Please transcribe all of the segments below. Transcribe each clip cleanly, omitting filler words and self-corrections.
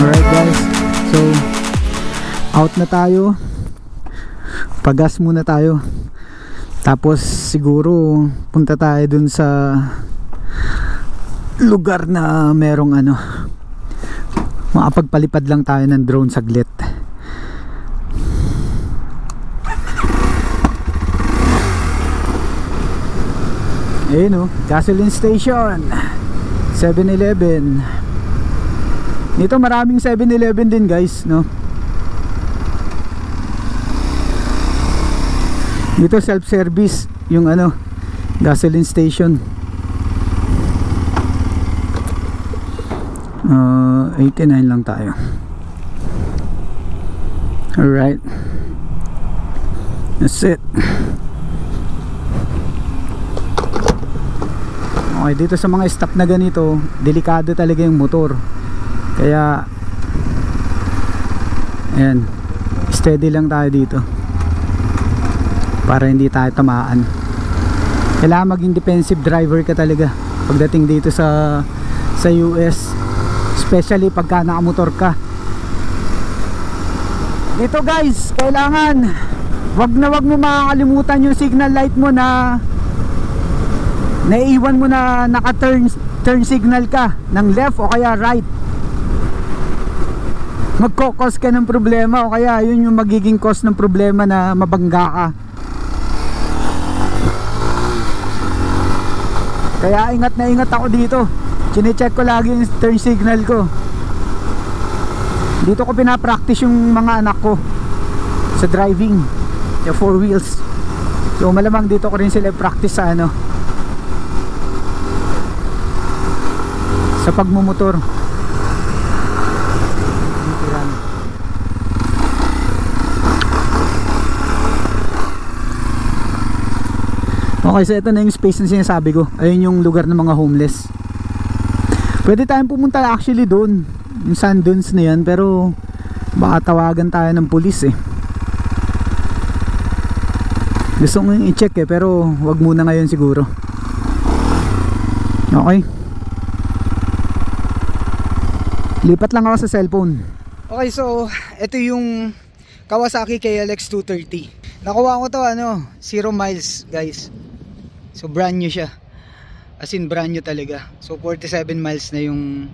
Alright guys, so out na tayo, pagas muna tayo, tapos siguro punta tayo dun sa lugar na merong ano, makapagpalipad lang tayo ng drone saglit. Ayun o, gasoline station, 7-Eleven. Dito maraming 7-Eleven din guys, no? Dito self-service yung ano, gasoline station. 89 lang tayo. Alright, that's it. Okay, dito sa mga stop na ganito, delikado talaga yung motor. Kaya ayan, steady lang tayo dito para hindi tayo tamaan. Kailangan maging defensive driver ka talaga pagdating dito sa US, especially pagka nakamotor ka. Dito guys, kailangan wag mo makakalimutan yung signal light mo na naiiwan mo na naka-turn signal ka ng left o kaya right. Magkokos ka ng problema o kaya yun yung magiging cause ng problema na mabangga ka. Kaya ingat na ingat ako dito. Chine-check ko lagi yung turn signal ko. Dito ko pinapractice yung mga anak ko sa driving, yung 4 wheels. So malamang dito ko rin sila practice sa ano, sa pagmumotor. Okay, so ito na yung space na sinasabi ko. Ayun yung lugar ng mga homeless. Pwede tayong pumunta actually doon, yung sand dunes na yan, pero baka tawagan tayo ng pulis eh. Gusto ko yung i-check eh, pero wag muna ngayon siguro. Okay, lipat lang ako sa cellphone. Okay, so ito yung Kawasaki KLX 230. Nakuha ko to ano, 0 miles guys. So brand new siya, as in brand new talaga. So 47 miles na yung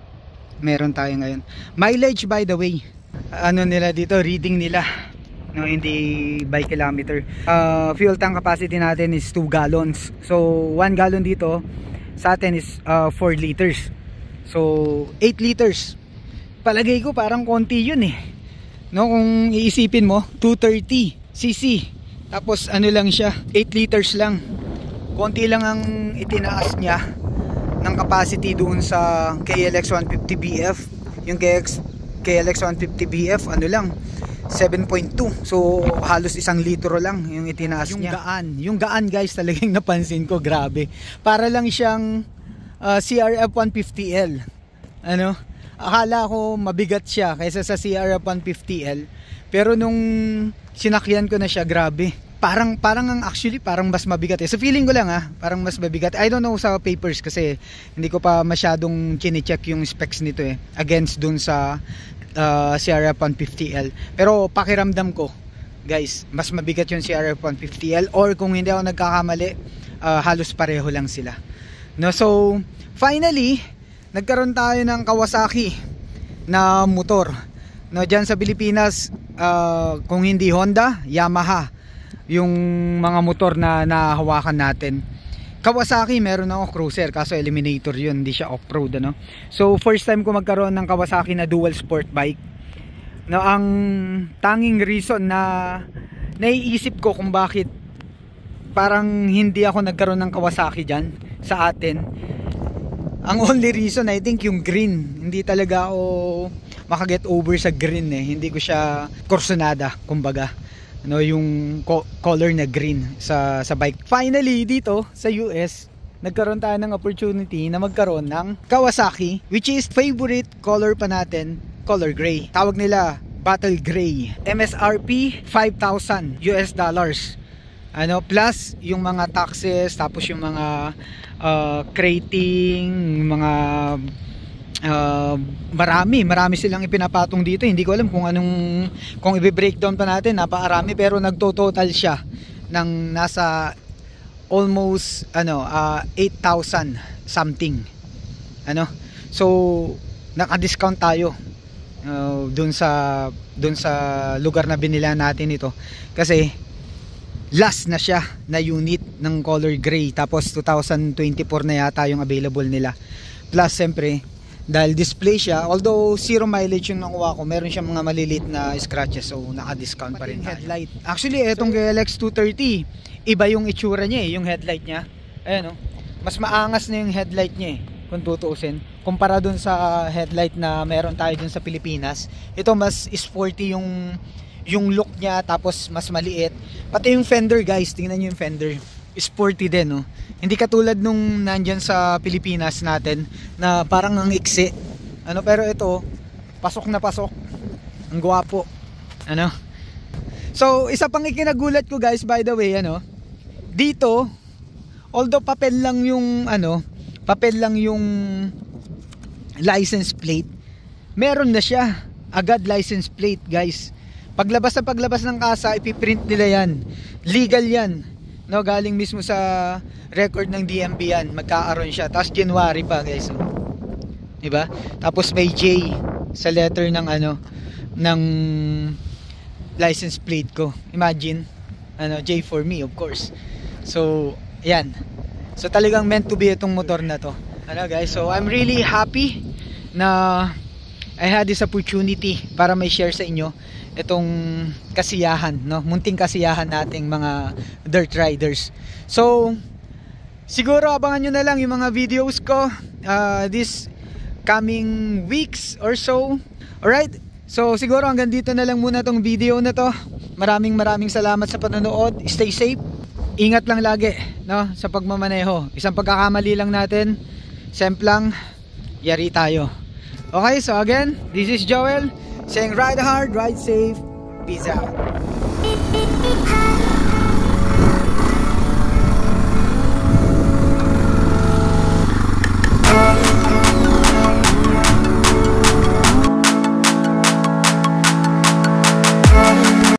meron tayo ngayon. Mileage by the way, ano nila dito, reading nila, no, hindi by kilometer. Fuel tank capacity natin is 2 gallons. So 1 gallon dito sa atin is 4 liters. So 8 liters. Palagay ko parang konti yun eh, no, kung iisipin mo 230cc, tapos ano lang siya, 8 liters lang. Konti lang ang itinaas niya ng capacity doon sa KLX 150BF. Yung KLX 150BF ano lang, 7.2. So halos 1 litro lang yung itinaas niya. Yung gaan guys, talagang napansin ko, grabe. Para lang siyang CRF 150L. Ano? Akala ko mabigat siya kaysa sa CRF 150L. Pero nung sinakyan ko na siya, grabe. Parang ang actually parang mas mabigat eh. So feeling ko lang parang mas mabigat. I don't know sa papers kasi hindi ko pa masyadong chine-check yung specs nito eh, against dun sa CRF 150L. Pero pakiramdam ko guys, mas mabigat yung CRF 150L, or kung hindi ako nagkakamali, halos pareho lang sila. No, so finally nagkaroon tayo ng Kawasaki na motor. No, diyan sa Pilipinas, kung hindi Honda, Yamaha yung mga motor na nahawakan natin. Kawasaki, meron ako cruiser, kaso Eliminator yun, hindi siya off-road ano. So first time ko magkaroon ng Kawasaki na dual sport bike. No, ang tanging reason na naiisip ko kung bakit parang hindi ako nagkaroon ng Kawasaki dyan sa atin, ang only reason I think yung green. Hindi talaga ako makaget over sa green eh. Hindi ko siya kursunada kumbaga, no, yung color na green sa bike. Finally dito sa US, nagkaroon tayo ng opportunity na magkaroon ng Kawasaki, which is favorite color pa natin, color gray. Tawag nila Battle Gray. MSRP $5,000 US. Ano, plus yung mga taxes, tapos yung mga crating, mga marami silang ipinapatong dito. Hindi ko alam kung i-breakdown pa natin, napakarami, pero nagto-total siya ng nasa almost 8,000 something. So naka-discount tayo dun sa lugar na binila natin ito, kasi last na siya na unit ng color gray, tapos 2024 na yata yung available nila. Plus siyempre dahil display siya, although 0 mileage yung nakuha ko, meron siyang mga maliliit na scratches, so naka-discount pa rin headlight. Actually etong KLX 230, iba yung itsura niya yung headlight niya. Ayan mas maangas na yung headlight niya kung tutuusin, kumpara dun sa headlight na meron tayo dun sa Pilipinas. Ito mas sporty yung look niya, tapos mas maliit. Pati yung fender guys, tingnan nyo yung fender, sporty din hindi katulad nung nandyan sa Pilipinas natin na parang ang iksi, pero ito pasok na pasok, ang gwapo. So isa pang ikinagulat ko guys, by the way, dito, although papel lang yung license plate, meron na siya agad license plate guys. Paglabas ng kasa, ipiprint nila yan, legal yan, galing mismo sa record ng DMV yan, magkakaroon siya. Tapos January pa guys, diba? Tapos may J sa letter ng license plate ko. Imagine, J for me of course. So yan, so talagang meant to be itong motor na to, guys. So I'm really happy na I had this opportunity para may share sa inyo itong kasiyahan, munting kasiyahan nating mga dirt riders. So siguro abangan nyo na lang yung mga videos ko this coming weeks or so. Alright, so siguro hanggang dito na lang muna tong video na to. Maraming salamat sa panonood. Stay safe, ingat lang lagi sa pagmamaneho. Isang pagkakamali lang natin, semplang yari tayo. Okay, so again, this is Joel saying ride hard, ride safe, peace out.